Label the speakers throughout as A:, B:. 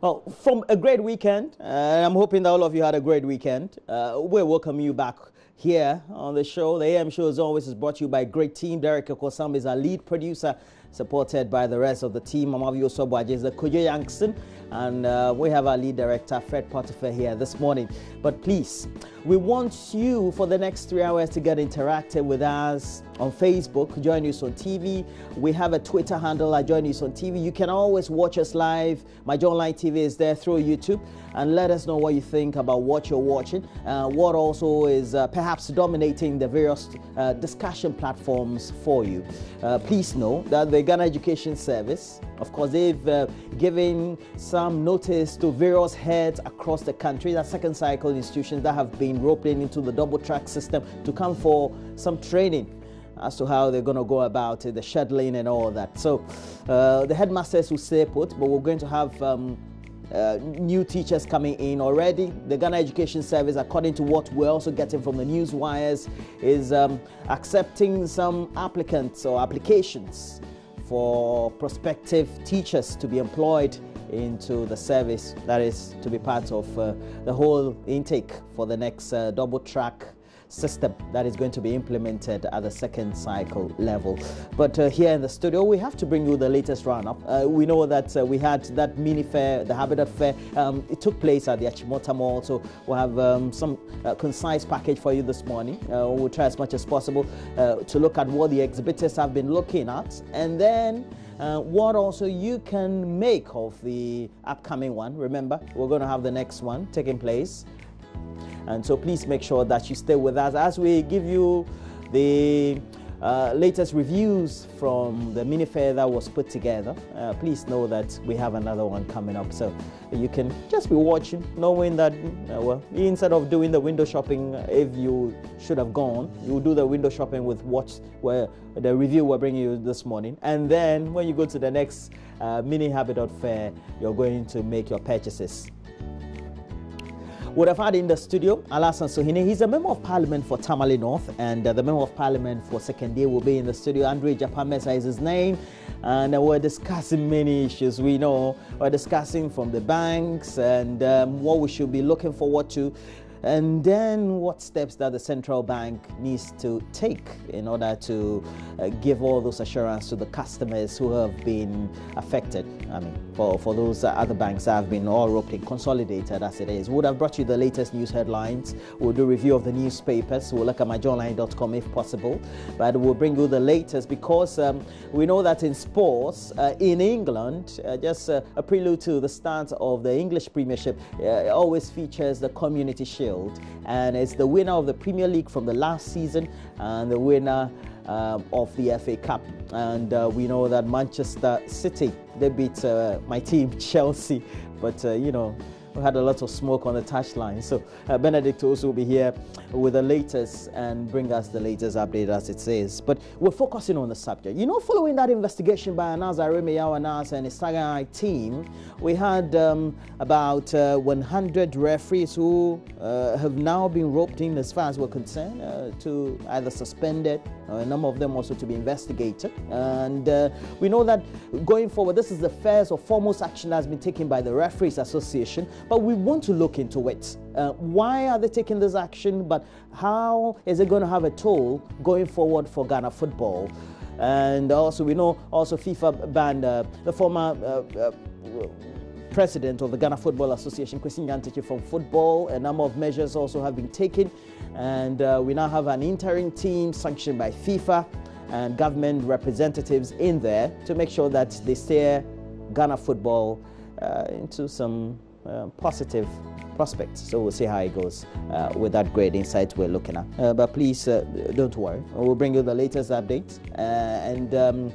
A: Well, from a great weekend, I'm hoping that all of you had a great weekend. We welcome you back here on the show. The AM show, as always, is brought to you by a great team. Derek Okosam is our lead producer, supported by the rest of the team. Amavio Sobwaje is the Kojo Yankson, and we have our lead director, Fred Potiphar, here this morning. But please, we want you for the next 3 hours to get interactive with us on Facebook, JoyNews on TV. We have a Twitter handle at JoyNews on TV. You can always watch us live. My Joy Online TV is there through YouTube, and let us know what you think about what you're watching. What also is perhaps dominating the various discussion platforms for you. Please know that the Ghana Education Service, of course, they've given some notice to various heads across the country, that second cycle institutions that have been roped into the double track system, to come for some training as to how they're going to go about it, the scheduling and all that. So the headmasters will stay put, but we're going to have new teachers coming in already. The Ghana Education Service, according to what we're also getting from the news wires, is accepting some applicants or applications for prospective teachers to be employed into the service, that is to be part of the whole intake for the next double track system that is going to be implemented at the second cycle level. But here in the studio, we have to bring you the latest roundup. We know that we had that mini fair, the Habitat Fair. It took place at the Achimota Mall, so we'll have some concise package for you this morning. We'll try as much as possible to look at what the exhibitors have been looking at, and then what also you can make of the upcoming one. Remember, we're going to have the next one taking place. And so please make sure that you stay with us as we give you the latest reviews from the mini fair that was put together. Please know that we have another one coming up, so you can just be watching, knowing that well, instead of doing the window shopping, if you should have gone, you will do the window shopping with where the review we're bringing you this morning, and then when you go to the next mini Habitat Fair, you're going to make your purchases. Would have had in the studio Alasan Sohine. He's a member of parliament for Tamale North, and the member of parliament for Second Day will be in the studio. Andre Japamesa is his name, and we're discussing many issues. We know we're discussing from the banks and what we should be looking forward to, and then what steps that the central bank needs to take in order to give all those assurance to the customers who have been affected. I mean, for those other banks that have been all roped in, consolidated as it is. We would have brought you the latest news headlines. We'll do a review of the newspapers. We'll look at myjoyonline.com if possible, but we'll bring you the latest because we know that in sports in England, just a prelude to the start of the English Premiership, it always features the Community Shield. And it's the winner of the Premier League from the last season and the winner of the FA Cup. And we know that Manchester City, they beat my team Chelsea, but you know, we had a lot of smoke on the touchline. So Benedict also will be here with the latest and bring us the latest update as it says. But we're focusing on the subject. You know, following that investigation by Anaza Remeyaw Anas and his Sagai team, we had about 100 referees who have now been roped in, as far as we're concerned, to either suspended, a number of them also to be investigated. And we know that going forward, this is the first or foremost action that has been taken by the Referees Association. But we want to look into it. Why are they taking this action? But how is it going to have a toll going forward for Ghana football? And also, we know also FIFA banned the former president of the Ghana Football Association, Kwesi Nyantakyi, from football. A number of measures also have been taken. And we now have an interim team sanctioned by FIFA and government representatives in there to make sure that they steer Ghana football into some positive prospects. So we'll see how it goes with that great insight we're looking at. But please don't worry. We'll bring you the latest updates. And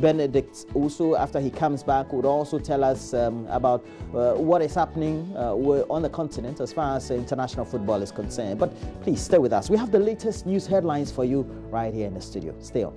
A: Benedict also, after he comes back, would also tell us about what is happening on the continent as far as international football is concerned. But please stay with us. We have the latest news headlines for you right here in the studio. Stay on.